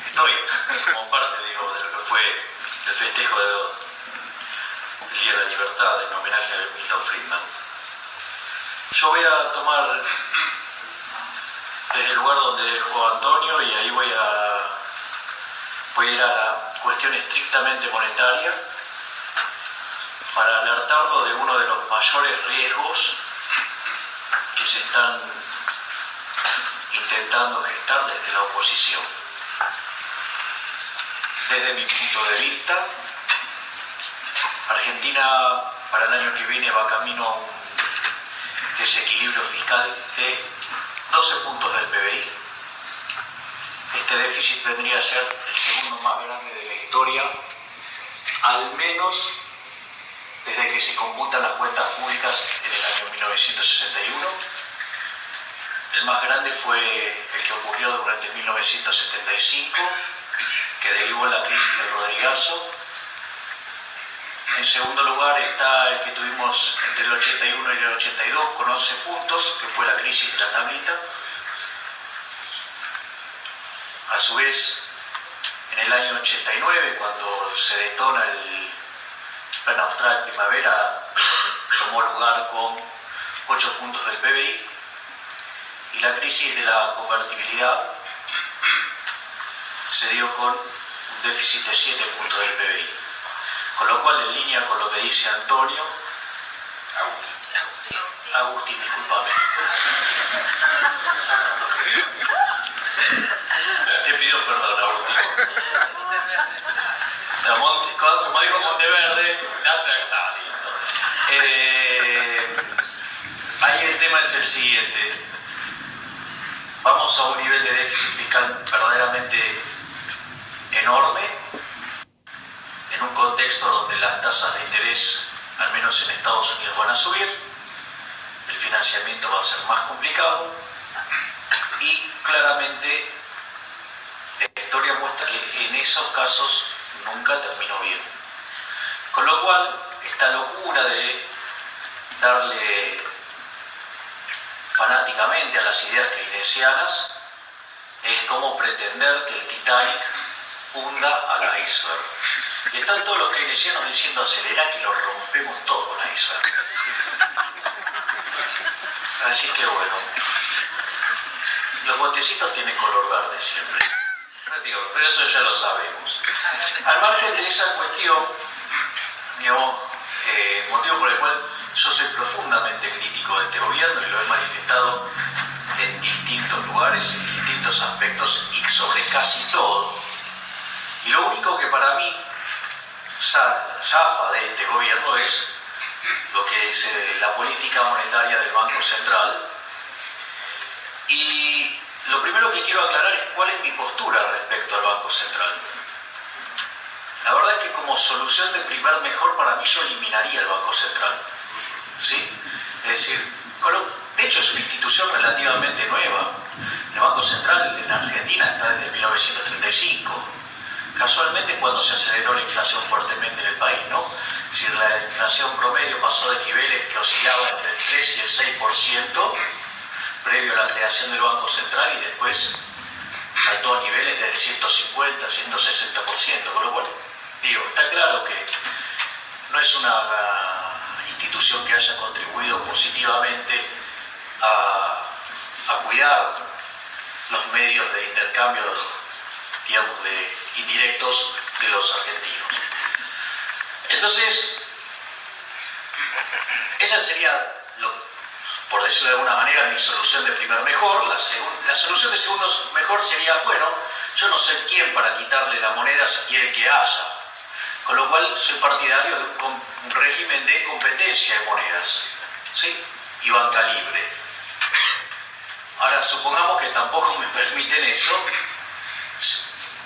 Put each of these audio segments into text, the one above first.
estoy como parte, digo, de lo que fue el festejo del Día de la Libertad en homenaje a Milton Friedman. Yo voy a tomar desde el lugar donde dejó Antonio y ahí voy a ir a la cuestión estrictamente monetaria para alertarlo de uno de los mayores riesgos que se están intentando gestar desde la oposición. Desde mi punto de vista, Argentina para el año que viene va camino a un desequilibrio fiscal de 12 puntos del PBI. Este déficit vendría a ser el segundo más grande de la historia, al menos desde que se computan las cuentas públicas en el año 1961. El más grande fue el que ocurrió durante 1975, que derivó en la crisis del Rodrigazo. En segundo lugar está el que tuvimos entre el 81 y el 82, con 11 puntos, que fue la crisis de la tablita. A su vez, en el año 89, cuando se detona el Plan Austral Primavera, tomó lugar con 8 puntos del PBI, y la crisis de la convertibilidad se dio con un déficit de 7 puntos del PBI. Con lo cual, en línea con lo que dice Antonio, Agustín, discúlpame. Te pido perdón, Agustín. Como dijo Monteverde, ahí el tema es el siguiente. Vamos a un nivel de déficit fiscal verdaderamente enorme, en un contexto donde las tasas de interés, al menos en Estados Unidos, van a subir, el financiamiento va a ser más complicado y claramente la historia muestra que en esos casos nunca terminó bien. Con lo cual, esta locura de darle fanáticamente a las ideas keynesianas es como pretender que el Titanic hunda al iceberg. Y están todos los keynesianos diciendo acelera que lo rompemos todo con iceberg. Así que bueno, los botecitos tienen color verde siempre. Pero eso ya lo sabemos. Al margen de esa cuestión, motivo por el cual yo soy profundamente crítico de este gobierno y lo he manifestado en distintos lugares, en distintos aspectos y sobre casi todo. Y lo único que para mí zafa de este gobierno es lo que es la política monetaria del Banco Central. Y lo primero que quiero aclarar es cuál es mi postura respecto al Banco Central. La verdad es que como solución de primer mejor, para mí yo eliminaría el Banco Central. ¿Sí? Es decir, de hecho es una institución relativamente nueva. El Banco Central en Argentina está desde 1935. Casualmente cuando se aceleró la inflación fuertemente en el país, ¿no? Es decir, la inflación promedio pasó de niveles que oscilaban entre el 3 y el 6% previo a la creación del Banco Central y después saltó a niveles del 150, 160%, con lo cual, digo, está claro que no es una institución que haya contribuido positivamente a cuidar los medios de intercambio, digamos, indirectos de los argentinos. Entonces, esa sería, por decirlo de alguna manera, mi solución de primer mejor. La solución de segundo mejor sería, bueno, yo no sé quién para quitarle la moneda si quiere que haya. Con lo cual soy partidario de un régimen de competencia de monedas, ¿sí? Y banca libre. Ahora, supongamos que tampoco me permiten eso.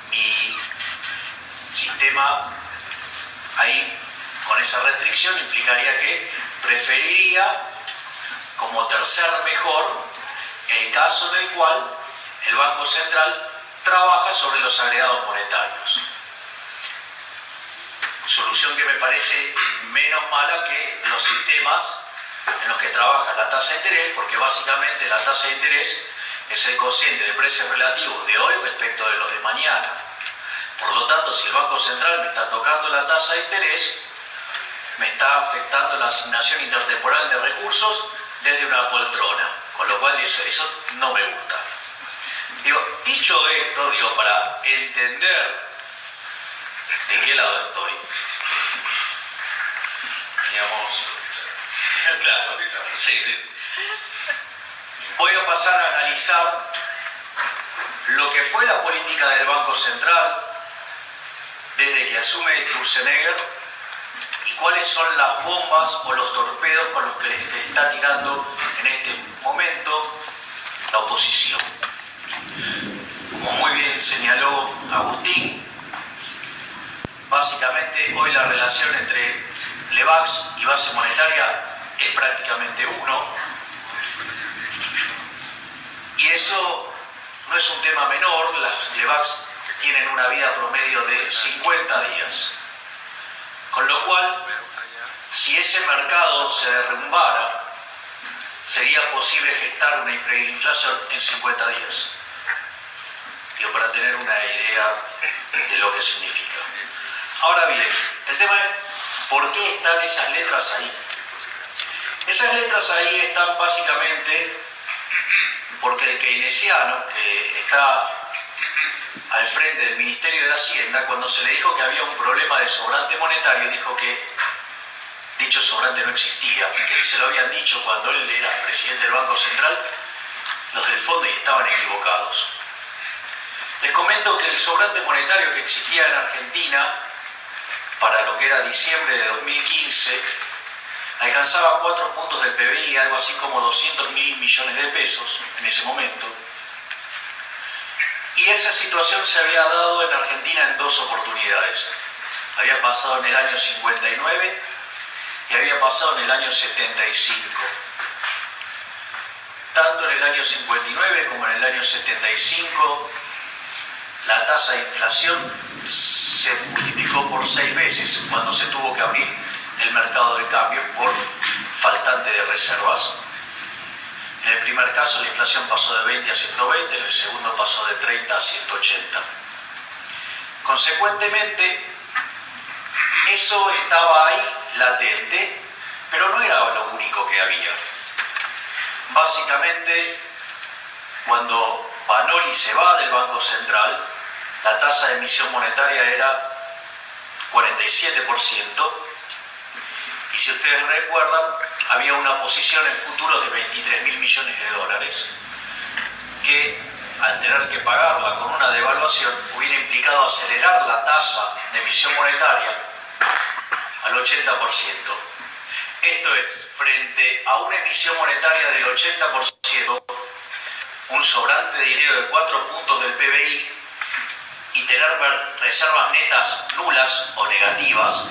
Mi sistema ahí, con esa restricción, implicaría que preferiría como tercer mejor el caso en el cual el Banco Central trabaja sobre los agregados monetarios. Solución que me parece menos mala que los sistemas en los que trabaja la tasa de interés, porque básicamente la tasa de interés es el cociente de precios relativos de hoy respecto de los de mañana. Por lo tanto, si el Banco Central me está tocando la tasa de interés, me está afectando la asignación intertemporal de recursos desde una poltrona, con lo cual eso no me gusta. Dicho esto, para entender de qué lado estoy, claro, sí. Voy a pasar a analizar lo que fue la política del Banco Central desde que asume Sturzenegger y cuáles son las bombas o los torpedos con los que le está tirando en este momento la oposición. Como muy bien señaló Agustín, básicamente hoy la relación entre LEVAX y base monetaria es prácticamente uno, y eso no es un tema menor. Las LEVAX tienen una vida promedio de 50 días, con lo cual, si ese mercado se derrumbara, sería posible gestar una hiperinflación en 50 días. Para tener una idea de lo que significa. Ahora bien, el tema es ¿por qué están esas letras ahí? Esas letras ahí están básicamente porque el keynesiano que está al frente del Ministerio de Hacienda, cuando se le dijo que había un problema de sobrante monetario, dijo que dicho sobrante no existía, que se lo habían dicho cuando él era presidente del Banco Central, los del fondo, y estaban equivocados. Les comento que el sobrante monetario que existía en Argentina para lo que era diciembre de 2015 alcanzaba 4 puntos del PBI, algo así como 200.000 millones de pesos en ese momento. Y esa situación se había dado en Argentina en 2 oportunidades. Había pasado en el año 59 y había pasado en el año 75. Tanto en el año 59 como en el año 75, la tasa de inflación se multiplicó por 6 veces cuando se tuvo que abrir el mercado de cambio por faltante de reservas. En el primer caso la inflación pasó de 20 a 120, en el segundo pasó de 30 a 180. Consecuentemente, eso estaba ahí latente, pero no era lo único que había. Básicamente, cuando Vanoli se va del Banco Central, la tasa de emisión monetaria era 47%, y si ustedes recuerdan, había una posición en futuros de 23.000 millones de dólares, que al tener que pagarla con una devaluación hubiera implicado acelerar la tasa de emisión monetaria al 80%. Esto es, frente a una emisión monetaria del 80%, un sobrante de dinero de 4 puntos del PBI y tener reservas netas nulas o negativas,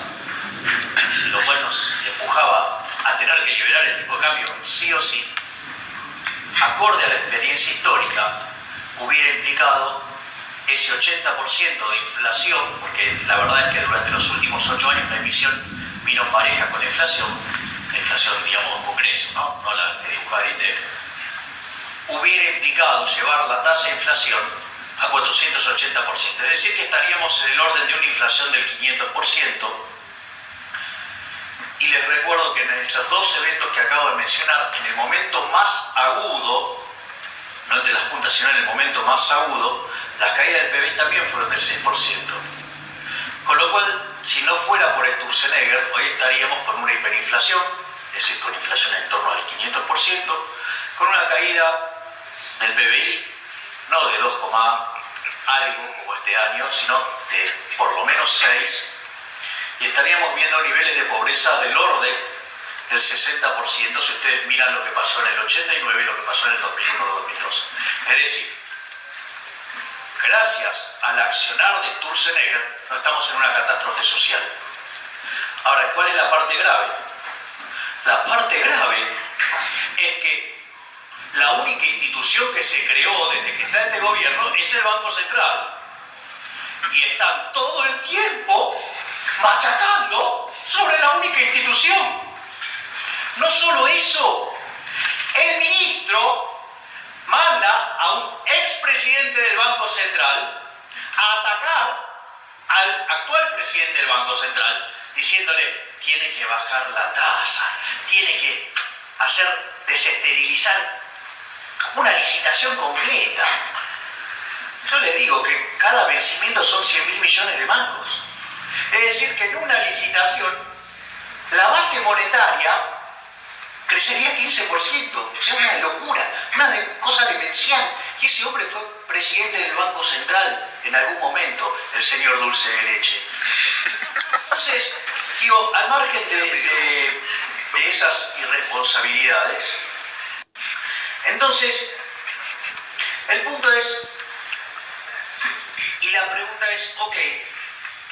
lo cual nos empujaba a tener que liberar el tipo de cambio sí o sí, acorde a la experiencia histórica, hubiera implicado ese 80% de inflación, porque la verdad es que durante los últimos 8 años la emisión vino pareja con la inflación, digamos, Congreso, no la que dibuja el INDEC, hubiera implicado llevar la tasa de inflación a 480%, es decir, que estaríamos en el orden de una inflación del 500%, y les recuerdo que en esos 2 eventos que acabo de mencionar, en el momento más agudo, no entre las puntas, sino en el momento más agudo, las caídas del PBI también fueron del 6%. Con lo cual, si no fuera por Sturzenegger, hoy estaríamos con una hiperinflación, es decir, con inflación en torno al 500%, con una caída del PBI, no de 2, algo como este año, sino de por lo menos 6, y estaríamos viendo niveles de pobreza del orden del 60%, si ustedes miran lo que pasó en el 89 y lo que pasó en el 2001-2002. Es decir, gracias al accionar de Sturzenegger, no estamos en una catástrofe social. Ahora, ¿cuál es la parte grave? La parte grave es que la única institución que se creó desde que está este gobierno es el Banco Central. Y están todo el tiempo machacando sobre la única institución. No solo eso, el ministro manda a un expresidente del Banco Central a atacar al actual presidente del Banco Central diciéndole: tiene que bajar la tasa, tiene que desesterilizar una licitación completa. Yo les digo que cada vencimiento son 100.000 millones de mangos. Es decir, que en una licitación la base monetaria crecería 15%. O sea, una locura, una cosa demencial. Y ese hombre fue presidente del Banco Central en algún momento, el señor Dulce de Leche. Entonces, digo, al margen de esas irresponsabilidades, entonces, el punto es, y la pregunta es, ok,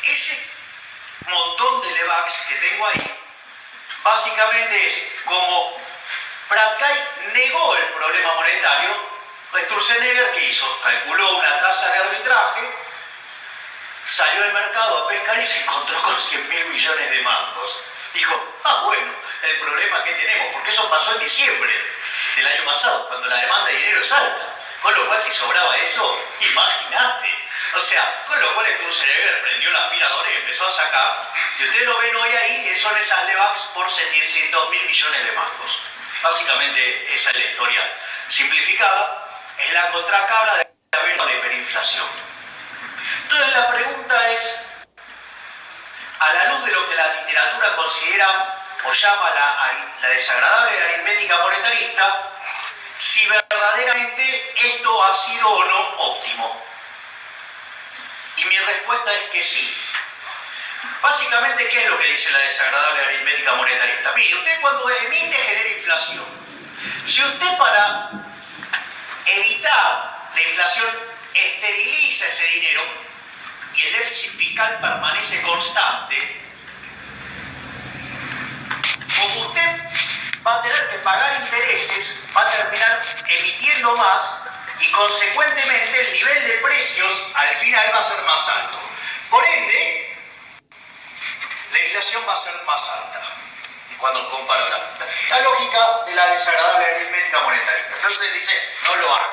ese montón de LEVAX que tengo ahí, básicamente es como Pratkay negó el problema monetario. Sturzenegger, ¿qué hizo? Calculó una tasa de arbitraje, salió al mercado a pescar y se encontró con 100.000 millones de mangos. Dijo: bueno, el problema que tenemos, porque eso pasó en diciembre del año pasado, cuando la demanda de dinero es alta. Con lo cual, si sobraba eso, imagínate. O sea, con lo cual Sturzenegger prendió la aspiradora y empezó a sacar. Y ustedes lo ven hoy ahí, son esas LEVAX por 700.000 millones de mangos. Básicamente, esa es la historia simplificada. Es la contracabra de la hiperinflación. Entonces la pregunta es, a la luz de lo que la literatura considera o llama la desagradable aritmética monetarista, si verdaderamente esto ha sido o no óptimo. Y mi respuesta es que sí. Básicamente, ¿qué es lo que dice la desagradable aritmética monetarista? Mire, usted cuando emite genera inflación. Si usted para evitar la inflación esteriliza ese dinero y el déficit fiscal permanece constante, como usted va a tener que pagar intereses, va a terminar emitiendo más y consecuentemente el nivel de precios al final va a ser más alto. Por ende, la inflación va a ser más alta. Cuando comparo la lógica de la desagradable aritmética monetaria. Entonces dice: no lo haga,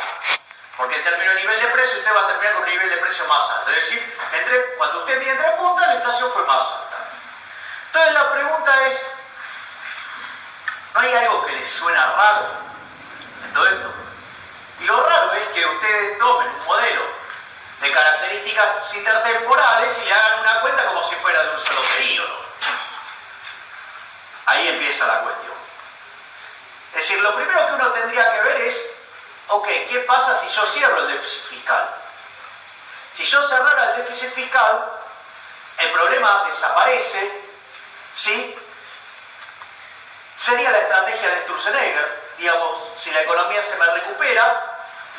porque en términos de nivel de precio usted va a terminar con un nivel de precio más alto. Es decir, cuando usted mide entre puntas, la inflación fue más alta. Entonces la pregunta es, ¿no hay algo que les suena raro en todo esto? Y lo raro es que ustedes tomen un modelo de características intertemporales y le hagan una cuenta como si fuera de un solo periodo. Ahí empieza la cuestión. Es decir, lo primero que uno tendría que ver es, ok, ¿qué pasa si yo cierro el déficit fiscal? Si yo cerrara el déficit fiscal, el problema desaparece, ¿sí? Sería la estrategia de Sturzenegger, digamos, si la economía se me recupera,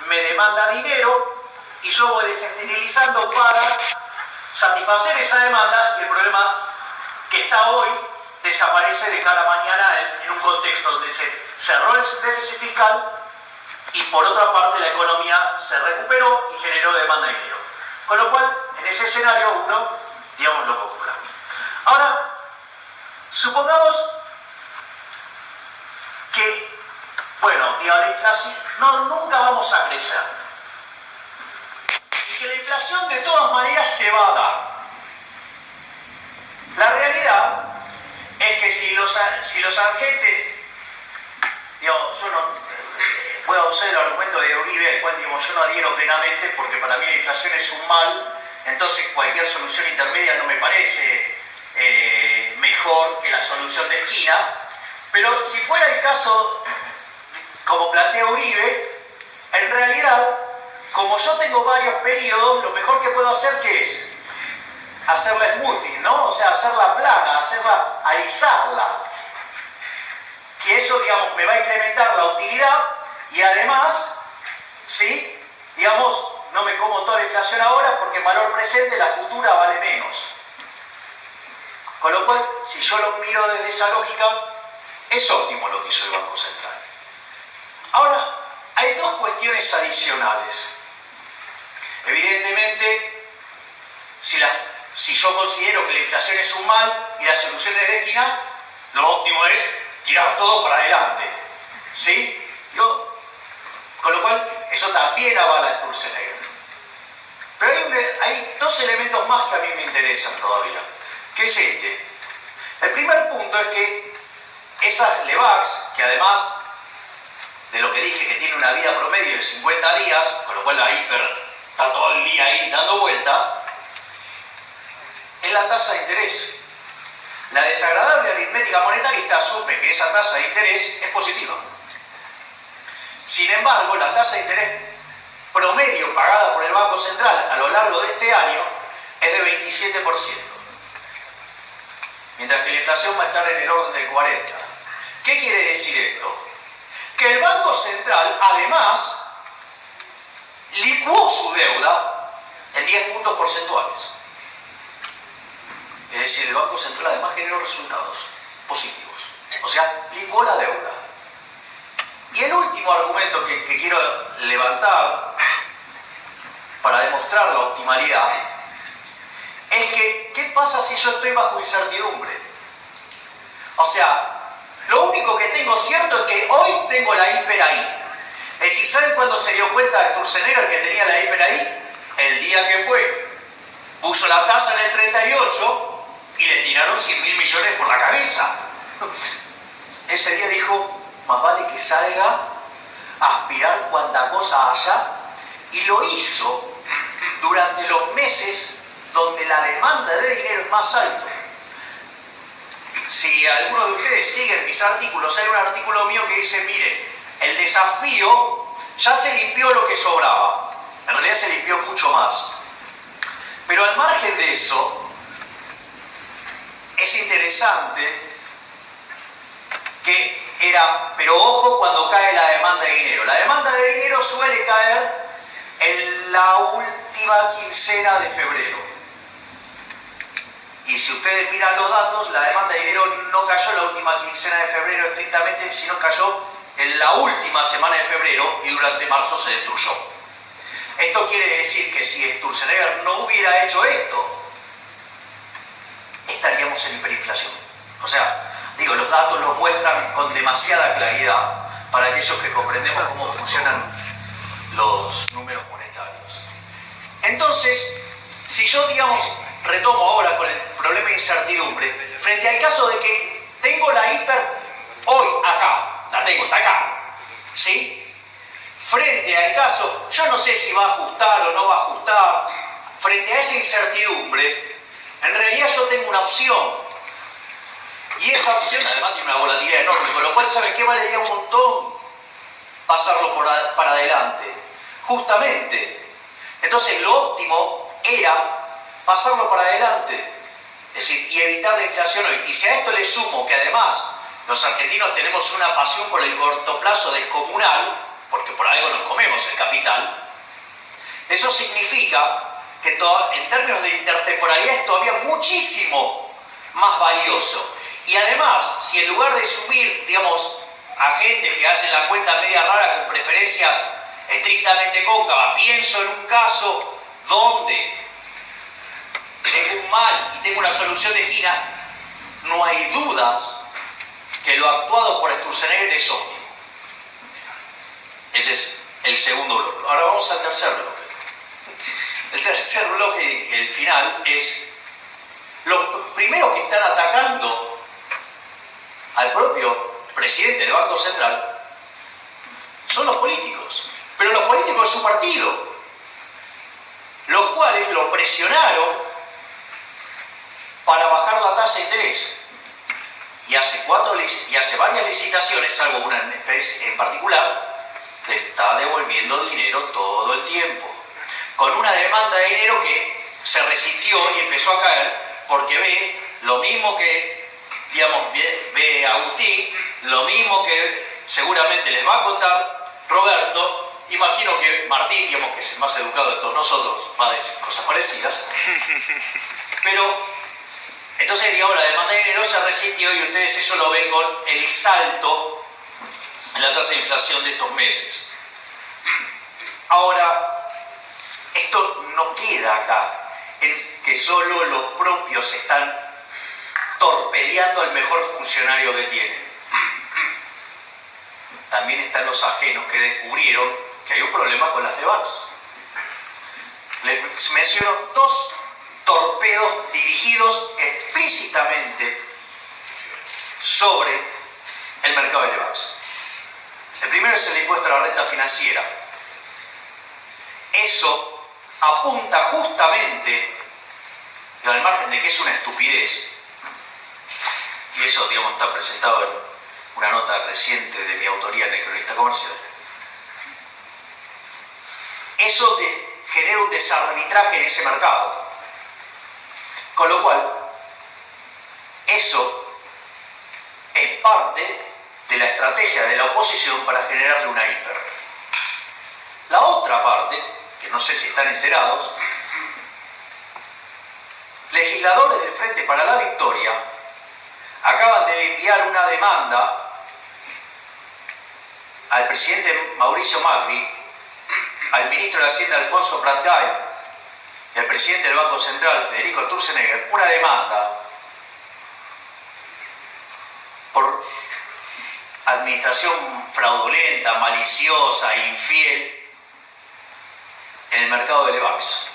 me demanda dinero y yo voy desesterilizando para satisfacer esa demanda y el problema que está hoy desaparece de cara a mañana en un contexto donde se cerró el déficit fiscal y por otra parte la economía se recuperó y generó demanda de dinero. Con lo cual, en ese escenario uno, digamos, lo calcula. Ahora, supongamos que, bueno, digamos, la inflación, nunca vamos a crecer. Y que la inflación de todas maneras se va a dar. La realidad es que si los agentes, digamos, yo no voy a usar el argumento de Uribe, al cual digamos, yo no adhiero plenamente porque para mí la inflación es un mal, entonces cualquier solución intermedia no me parece mejor que la solución de esquina, pero si fuera el caso, como plantea Uribe, en realidad, como yo tengo varios periodos, lo mejor que puedo hacer, ¿qué es? Hacerla smoothing, ¿no? O sea, hacerla plana, alisarla. Que eso, digamos, me va a incrementar la utilidad y además, ¿sí? Digamos, no me como toda la inflación ahora porque en valor presente la futura vale menos. Con lo cual, si yo lo miro desde esa lógica, es óptimo lo que hizo el Banco Central. Ahora, hay dos cuestiones adicionales. Evidentemente, si yo considero que la inflación es un mal y la solución es de esquina, lo óptimo es tirar todo para adelante. ¿Sí? Con lo cual, eso también avala a Sturzenegger. Pero hay dos dos elementos más que a mí me interesan todavía, que es este. El primer punto es que esas LEVACs, que además de lo que dije, que tiene una vida promedio de 50 días, con lo cual la hiper está todo el día ahí dando vuelta, es la tasa de interés. La desagradable aritmética monetarista asume que esa tasa de interés es positiva. Sin embargo, la tasa de interés promedio pagada por el Banco Central a lo largo de este año es de 27%, mientras que la inflación va a estar en el orden del 40%. ¿Qué quiere decir esto? Que el Banco Central, además, licuó su deuda en 10 puntos porcentuales. Es decir, el Banco Central además generó resultados positivos. O sea, licuó la deuda. Y el último argumento que quiero levantar para demostrar la optimalidad es que, ¿qué pasa si yo estoy bajo incertidumbre? O sea, lo único que tengo cierto es que hoy tengo la hiper ahí. Es decir, ¿saben cuándo se dio cuenta Sturzenegger que tenía la hiper ahí? El día que fue. Puso la tasa en el 38 y le tiraron 100.000 millones por la cabeza. Ese día dijo, más vale que salga a aspirar cuanta cosa haya, y lo hizo durante los meses donde la demanda de dinero es más alta. Si alguno de ustedes sigue mis artículos, hay un artículo mío que dice, mire, el desafío ya se limpió lo que sobraba. En realidad se limpió mucho más. Pero al margen de eso, es interesante que pero ojo cuando cae la demanda de dinero. La demanda de dinero suele caer en la última quincena de febrero. Y si ustedes miran los datos, la demanda de dinero no cayó en la última quincena de febrero estrictamente, sino cayó en la última semana de febrero y durante marzo se destruyó. Esto quiere decir que si Sturzenegger no hubiera hecho esto, estaríamos en hiperinflación. O sea, digo, los datos lo muestran con demasiada claridad para aquellos que comprendemos cómo funcionan los números monetarios. Entonces, si yo, digamos, retomo ahora con el problema de incertidumbre, frente al caso de que tengo la hiper hoy acá, la tengo, está acá, ¿sí? Frente al caso, yo no sé si va a ajustar o no va a ajustar, frente a esa incertidumbre, en realidad yo tengo una opción. Y esa opción además tiene una volatilidad enorme, con lo cual, ¿sabe qué? Valería un montón pasarlo para adelante. Justamente. Entonces, lo óptimo era pasarlo para adelante. Es decir, y evitar la inflación hoy. Y si a esto le sumo que además los argentinos tenemos una pasión por el corto plazo descomunal, porque por algo nos comemos el capital, eso significa que en términos de intertemporalidad es todavía muchísimo más valioso. Y además, si en lugar de subir, digamos, a gente que hace la cuenta media rara con preferencias estrictamente cóncavas, pienso en un caso donde tengo un mal y tengo una solución de esquina, no hay dudas que lo actuado por Sturzenegger es óptimo. Ese es el segundo bloque. Ahora vamos al tercer bloque. El tercer bloque, el final, es los primeros que están atacando al propio presidente del Banco Central son los políticos, pero los políticos de su partido, los cuales lo presionaron para bajar la tasa de interés. Y hace varias licitaciones, salvo una en particular, le está devolviendo dinero todo el tiempo, con una demanda de dinero que se resintió y empezó a caer, porque ve lo mismo que, digamos, ve Agustín, lo mismo que seguramente les va a contar Roberto. Imagino que Martín, digamos, que es el más educado de todos nosotros, va a decir cosas parecidas. Pero, entonces, digamos, la demanda de dinero se resintió y ustedes eso lo ven con el salto en la tasa de inflación de estos meses. Ahora, esto no queda acá, en que solo los propios están torpedeando al mejor funcionario que tienen. También están los ajenos que descubrieron que hay un problema con las LEVACs. Les menciono dos torpedos dirigidos explícitamente sobre el mercado de LEVAX. El primero es el impuesto a la renta financiera. Eso apunta justamente, al margen de que es una estupidez, y eso, digamos, está presentado en una nota reciente de mi autoría en el Cronista Comercial. Eso genera un desarbitraje en ese mercado. Con lo cual, eso es parte de la estrategia de la oposición para generarle una hiper. La otra parte, que no sé si están enterados, legisladores del Frente para la Victoria acaban de enviar una demanda al presidente Mauricio Macri, al ministro de Hacienda Alfonso Prat-Gay y al presidente del Banco Central Federico Sturzenegger, una demanda por administración fraudulenta, maliciosa e infiel en el mercado de LEVAX.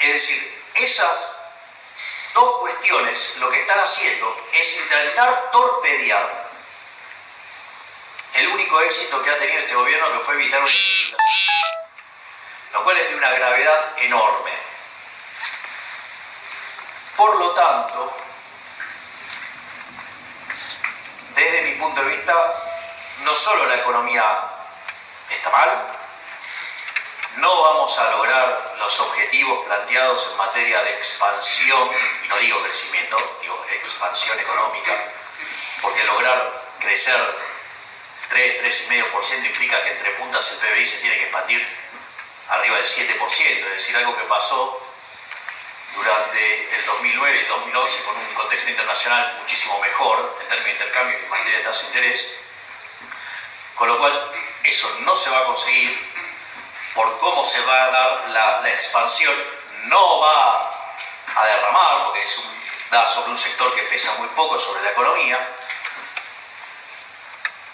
Es decir, esas dos cuestiones lo que están haciendo es intentar torpedear el único éxito que ha tenido este gobierno, que fue evitar una inflación, lo cual es de una gravedad enorme. Por lo tanto, desde mi punto de vista, no solo la economía está mal, no vamos a lograr los objetivos planteados en materia de expansión, y no digo crecimiento, digo expansión económica, porque lograr crecer 3,5% implica que entre puntas el PBI se tiene que expandir arriba del 7%, es decir, algo que pasó durante el 2009 y el 2011 con un contexto internacional muchísimo mejor en términos de intercambio y en materia de tasa de interés, con lo cual eso no se va a conseguir. Por cómo se va a dar la expansión, no va a derramar, porque da sobre un sector que pesa muy poco sobre la economía.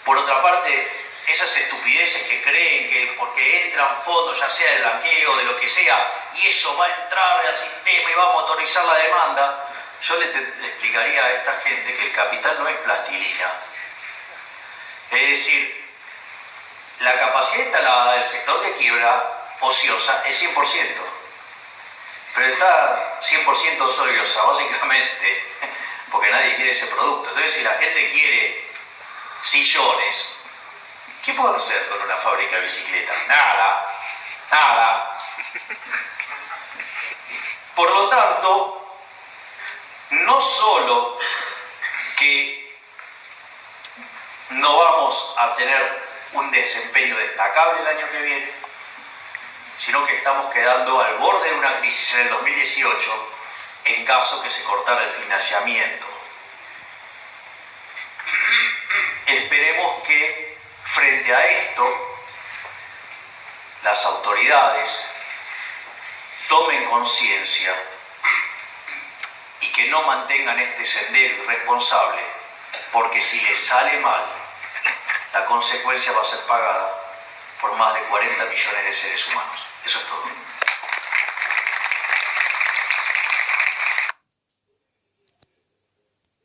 Por otra parte, esas estupideces que creen que porque entran fondos, ya sea de blanqueo, de lo que sea, y eso va a entrar al sistema y va a motorizar la demanda, yo le explicaría a esta gente que el capital no es plastilina. Es decir, la capacidad instalada del sector de quiebra ociosa es 100%, pero está 100% ociosa básicamente porque nadie quiere ese producto. Entonces, si la gente quiere sillones, ¿qué puedo hacer con una fábrica de bicicletas? Nada. Por lo tanto, no solo que no vamos a tener un desempeño destacable el año que viene, sino que estamos quedando al borde de una crisis en el 2018 en caso que se cortara el financiamiento. Esperemos que frente a esto las autoridades tomen conciencia y que no mantengan este sendero irresponsable, porque si les sale mal, la consecuencia va a ser pagada por más de 40 millones de seres humanos. Eso es todo.